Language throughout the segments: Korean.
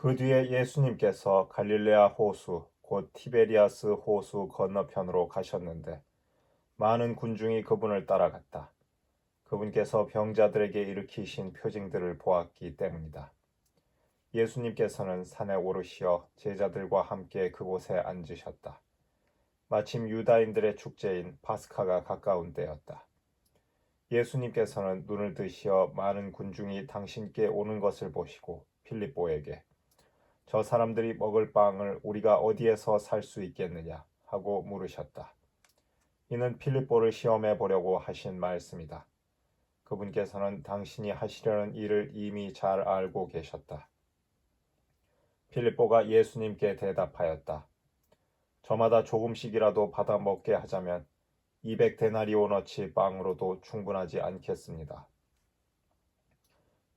그 뒤에 예수님께서 갈릴레아 호수, 곧 티베리아스 호수 건너편으로 가셨는데 많은 군중이 그분을 따라갔다. 그분께서 병자들에게 일으키신 표징들을 보았기 때문이다. 예수님께서는 산에 오르시어 제자들과 함께 그곳에 앉으셨다. 마침 유다인들의 축제인 파스카가 가까운 때였다. 예수님께서는 눈을 드시어 많은 군중이 당신께 오는 것을 보시고 필립보에게 저 사람들이 먹을 빵을 우리가 어디에서 살 수 있겠느냐 하고 물으셨다. 이는 필립보를 시험해 보려고 하신 말씀이다. 그분께서는 당신이 하시려는 일을 이미 잘 알고 계셨다. 필립보가 예수님께 대답하였다. 저마다 조금씩이라도 받아 먹게 하자면 200데나리오너치 빵으로도 충분하지 않겠습니다.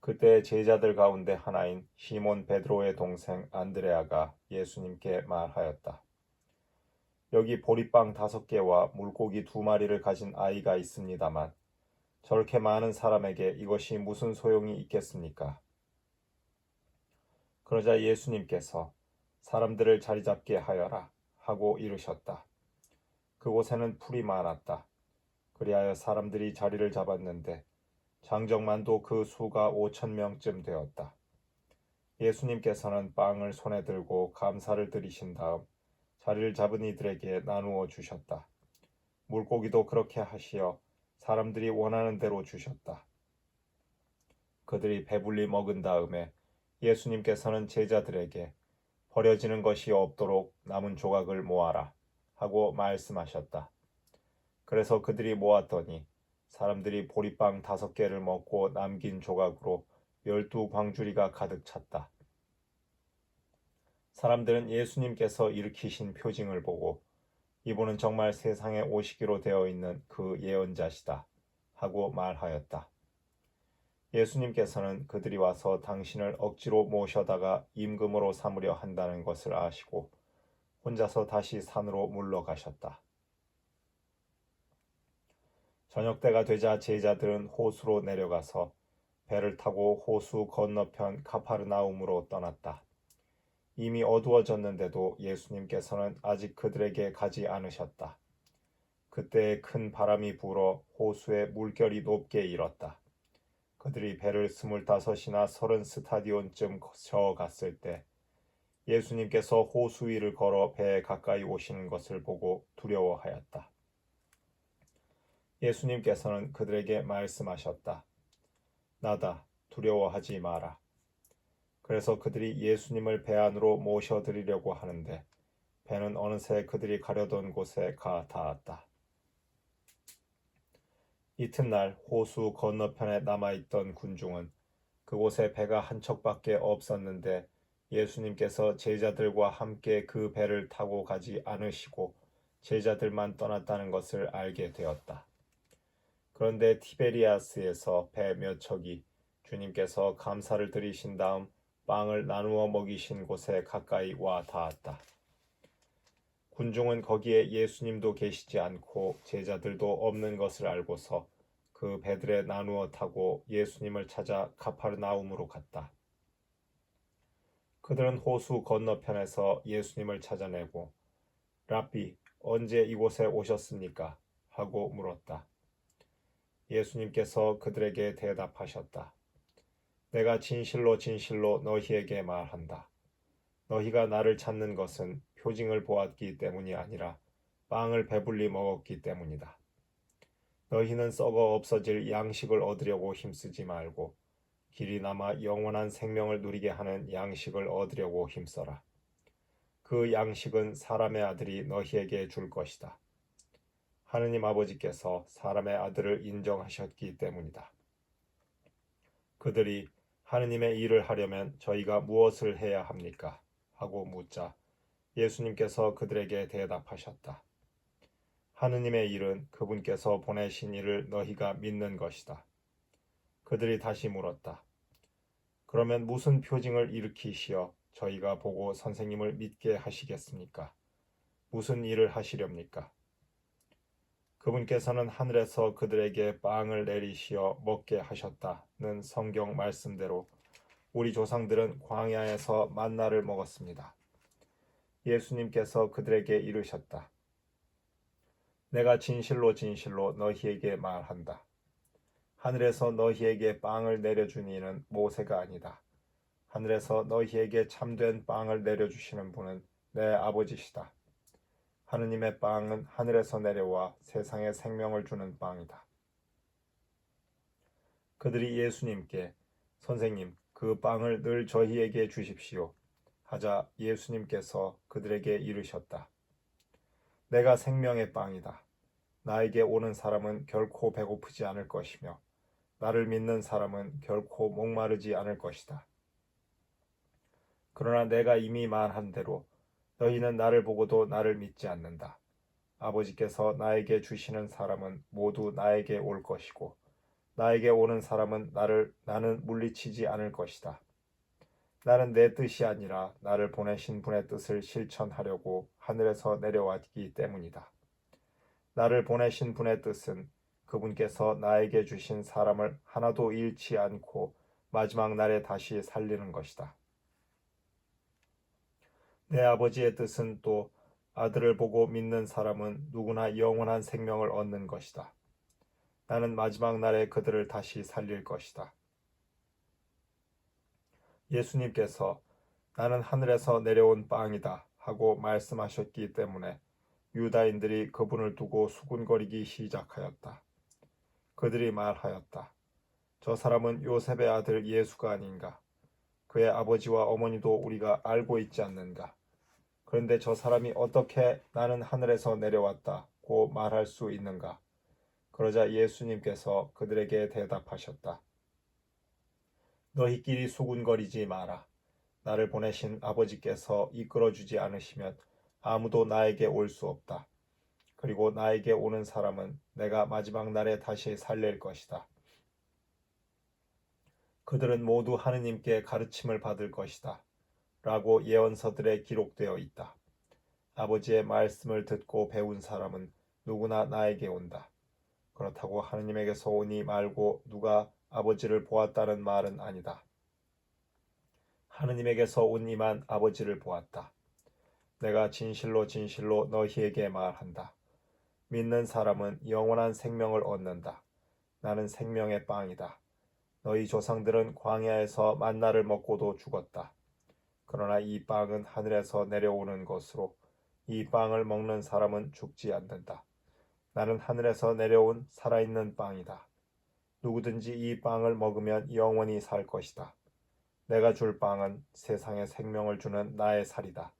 그때 제자들 가운데 하나인 시몬 베드로의 동생 안드레아가 예수님께 말하였다. 여기 보리빵 5개와 물고기 2마리를 가진 아이가 있습니다만 저렇게 많은 사람에게 이것이 무슨 소용이 있겠습니까? 그러자 예수님께서 사람들을 자리 잡게 하여라 하고 이르셨다. 그곳에는 풀이 많았다. 그리하여 사람들이 자리를 잡았는데 장정만도 그 수가 5,000명쯤 되었다. 예수님께서는 빵을 손에 들고 감사를 드리신 다음 자리를 잡은 이들에게 나누어 주셨다. 물고기도 그렇게 하시어 사람들이 원하는 대로 주셨다. 그들이 배불리 먹은 다음에 예수님께서는 제자들에게 버려지는 것이 없도록 남은 조각을 모아라 하고 말씀하셨다. 그래서 그들이 모았더니 사람들이 보리빵 5개를 먹고 남긴 조각으로 12광주리가 가득 찼다. 사람들은 예수님께서 일으키신 표징을 보고 이분은 정말 세상에 오시기로 되어 있는 그 예언자시다 하고 말하였다. 예수님께서는 그들이 와서 당신을 억지로 모셔다가 임금으로 삼으려 한다는 것을 아시고 혼자서 다시 산으로 물러가셨다. 저녁때가 되자 제자들은 호수로 내려가서 배를 타고 호수 건너편 가파르나움으로 떠났다. 이미 어두워졌는데도 예수님께서는 아직 그들에게 가지 않으셨다. 그때 큰 바람이 불어 호수에 물결이 높게 일었다. 그들이 배를 25이나 30스타디온쯤 저어갔을 때 예수님께서 호수 위를 걸어 배에 가까이 오시는 것을 보고 두려워하였다. 예수님께서는 그들에게 말씀하셨다. 나다, 두려워하지 마라. 그래서 그들이 예수님을 배 안으로 모셔드리려고 하는데 배는 어느새 그들이 가려던 곳에 가 닿았다. 이튿날 호수 건너편에 남아있던 군중은 그곳에 배가 한 척밖에 없었는데 예수님께서 제자들과 함께 그 배를 타고 가지 않으시고 제자들만 떠났다는 것을 알게 되었다. 그런데 티베리아스에서 배 몇 척이 주님께서 감사를 드리신 다음 빵을 나누어 먹이신 곳에 가까이 와 닿았다. 군중은 거기에 예수님도 계시지 않고 제자들도 없는 것을 알고서 그 배들에 나누어 타고 예수님을 찾아 가파르나움으로 갔다. 그들은 호수 건너편에서 예수님을 찾아내고 랍비, 언제 이곳에 오셨습니까? 하고 물었다. 예수님께서 그들에게 대답하셨다. 내가 진실로 진실로 너희에게 말한다. 너희가 나를 찾는 것은 표징을 보았기 때문이 아니라 빵을 배불리 먹었기 때문이다. 너희는 썩어 없어질 양식을 얻으려고 힘쓰지 말고 길이 남아 영원한 생명을 누리게 하는 양식을 얻으려고 힘써라. 그 양식은 사람의 아들이 너희에게 줄 것이다. 하느님 아버지께서 사람의 아들을 인정하셨기 때문이다. 그들이 하느님의 일을 하려면 저희가 무엇을 해야 합니까? 하고 묻자 예수님께서 그들에게 대답하셨다. 하느님의 일은 그분께서 보내신 이를 너희가 믿는 것이다. 그들이 다시 물었다. 그러면 무슨 표징을 일으키시어 저희가 보고 선생님을 믿게 하시겠습니까? 무슨 일을 하시렵니까? 그분께서는 하늘에서 그들에게 빵을 내리시어 먹게 하셨다는 성경 말씀대로 우리 조상들은 광야에서 만나를 먹었습니다. 예수님께서 그들에게 이르셨다. 내가 진실로 진실로 너희에게 말한다. 하늘에서 너희에게 빵을 내려준 이는 모세가 아니다. 하늘에서 너희에게 참된 빵을 내려주시는 분은 내 아버지시다. 하느님의 빵은 하늘에서 내려와 세상에 생명을 주는 빵이다. 그들이 예수님께 선생님, 그 빵을 늘 저희에게 주십시오. 하자 예수님께서 그들에게 이르셨다. 내가 생명의 빵이다. 나에게 오는 사람은 결코 배고프지 않을 것이며 나를 믿는 사람은 결코 목마르지 않을 것이다. 그러나 내가 이미 말한 대로 너희는 나를 보고도 나를 믿지 않는다. 아버지께서 나에게 주시는 사람은 모두 나에게 올 것이고 나에게 오는 사람은 나는 물리치지 않을 것이다. 나는 내 뜻이 아니라 나를 보내신 분의 뜻을 실천하려고 하늘에서 내려왔기 때문이다. 나를 보내신 분의 뜻은 그분께서 나에게 주신 사람을 하나도 잃지 않고 마지막 날에 다시 살리는 것이다. 내 아버지의 뜻은 또 아들을 보고 믿는 사람은 누구나 영원한 생명을 얻는 것이다. 나는 마지막 날에 그들을 다시 살릴 것이다. 예수님께서 나는 하늘에서 내려온 빵이다 하고 말씀하셨기 때문에 유다인들이 그분을 두고 수군거리기 시작하였다. 그들이 말하였다. 저 사람은 요셉의 아들 예수가 아닌가? 그의 아버지와 어머니도 우리가 알고 있지 않는가? 그런데 저 사람이 어떻게 나는 하늘에서 내려왔다고 말할 수 있는가? 그러자 예수님께서 그들에게 대답하셨다. 너희끼리 수군거리지 마라. 나를 보내신 아버지께서 이끌어주지 않으시면 아무도 나에게 올 수 없다. 그리고 나에게 오는 사람은 내가 마지막 날에 다시 살릴 것이다. 그들은 모두 하느님께 가르침을 받을 것이다. 라고 예언서들에 기록되어 있다. 아버지의 말씀을 듣고 배운 사람은 누구나 나에게 온다. 그렇다고 하느님에게서 오니 말고 누가 아버지를 보았다는 말은 아니다. 하느님에게서 온 이만 아버지를 보았다. 내가 진실로 진실로 너희에게 말한다. 믿는 사람은 영원한 생명을 얻는다. 나는 생명의 빵이다. 너희 조상들은 광야에서 만나를 먹고도 죽었다. 그러나 이 빵은 하늘에서 내려오는 것으로 이 빵을 먹는 사람은 죽지 않는다. 나는 하늘에서 내려온 살아있는 빵이다. 누구든지 이 빵을 먹으면 영원히 살 것이다. 내가 줄 빵은 세상에 생명을 주는 나의 살이다.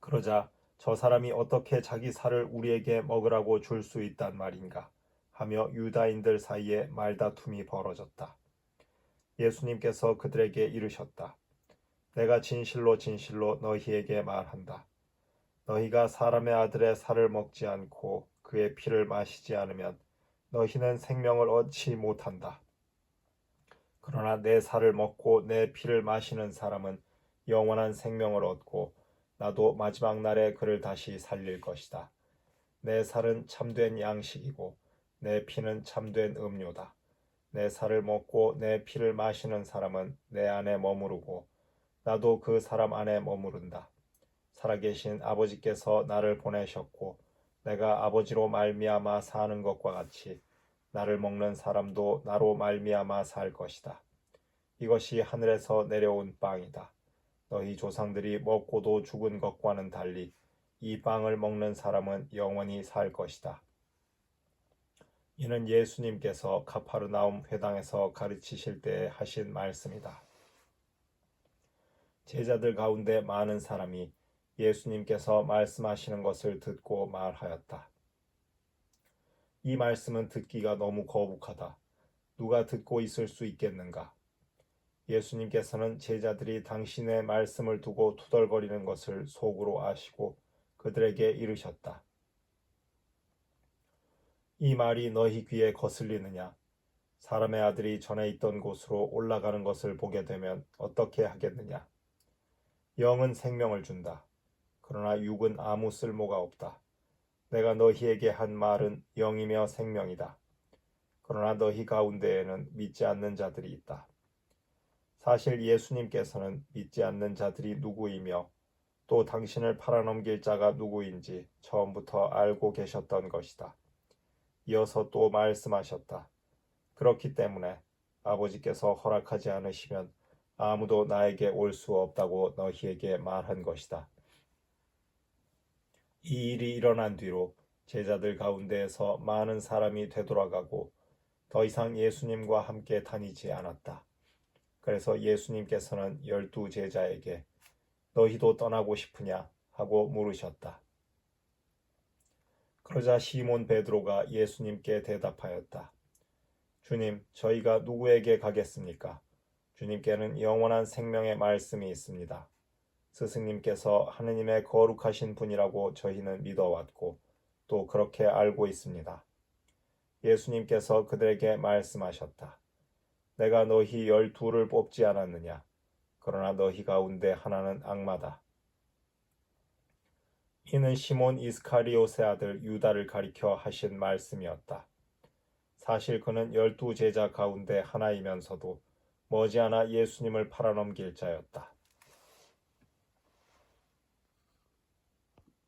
그러자 저 사람이 어떻게 자기 살을 우리에게 먹으라고 줄 수 있단 말인가 하며 유다인들 사이에 말다툼이 벌어졌다. 예수님께서 그들에게 이르셨다. 내가 진실로 진실로 너희에게 말한다. 너희가 사람의 아들의 살을 먹지 않고 그의 피를 마시지 않으면 너희는 생명을 얻지 못한다. 그러나 내 살을 먹고 내 피를 마시는 사람은 영원한 생명을 얻고 나도 마지막 날에 그를 다시 살릴 것이다. 내 살은 참된 양식이고 내 피는 참된 음료다. 내 살을 먹고 내 피를 마시는 사람은 내 안에 머무르고 나도 그 사람 안에 머무른다. 살아계신 아버지께서 나를 보내셨고 내가 아버지로 말미암아 사는 것과 같이 나를 먹는 사람도 나로 말미암아 살 것이다. 이것이 하늘에서 내려온 빵이다. 너희 조상들이 먹고도 죽은 것과는 달리 이 빵을 먹는 사람은 영원히 살 것이다. 이는 예수님께서 가파르나움 회당에서 가르치실 때에 하신 말씀이다. 제자들 가운데 많은 사람이 예수님께서 말씀하시는 것을 듣고 말하였다. 이 말씀은 듣기가 너무 거북하다. 누가 듣고 있을 수 있겠는가? 예수님께서는 제자들이 당신의 말씀을 두고 투덜거리는 것을 속으로 아시고 그들에게 이르셨다. 이 말이 너희 귀에 거슬리느냐? 사람의 아들이 전에 있던 곳으로 올라가는 것을 보게 되면 어떻게 하겠느냐? 영은 생명을 준다. 그러나 육은 아무 쓸모가 없다. 내가 너희에게 한 말은 영이며 생명이다. 그러나 너희 가운데에는 믿지 않는 자들이 있다. 사실 예수님께서는 믿지 않는 자들이 누구이며 또 당신을 팔아넘길 자가 누구인지 처음부터 알고 계셨던 것이다. 이어서 또 말씀하셨다. 그렇기 때문에 아버지께서 허락하지 않으시면 아무도 나에게 올 수 없다고 너희에게 말한 것이다. 이 일이 일어난 뒤로 제자들 가운데에서 많은 사람이 되돌아가고 더 이상 예수님과 함께 다니지 않았다. 그래서 예수님께서는 12 제자에게 너희도 떠나고 싶으냐 하고 물으셨다. 그러자 시몬 베드로가 예수님께 대답하였다. 주님, 저희가 누구에게 가겠습니까? 주님께는 영원한 생명의 말씀이 있습니다. 스승님께서 하느님의 거룩하신 분이라고 저희는 믿어왔고 또 그렇게 알고 있습니다. 예수님께서 그들에게 말씀하셨다. 내가 너희 12를 뽑지 않았느냐? 그러나 너희 가운데 하나는 악마다. 이는 시몬 이스카리옷의 아들 유다를 가리켜 하신 말씀이었다. 사실 그는 12 제자 가운데 하나이면서도 머지않아 예수님을 팔아넘길 자였다.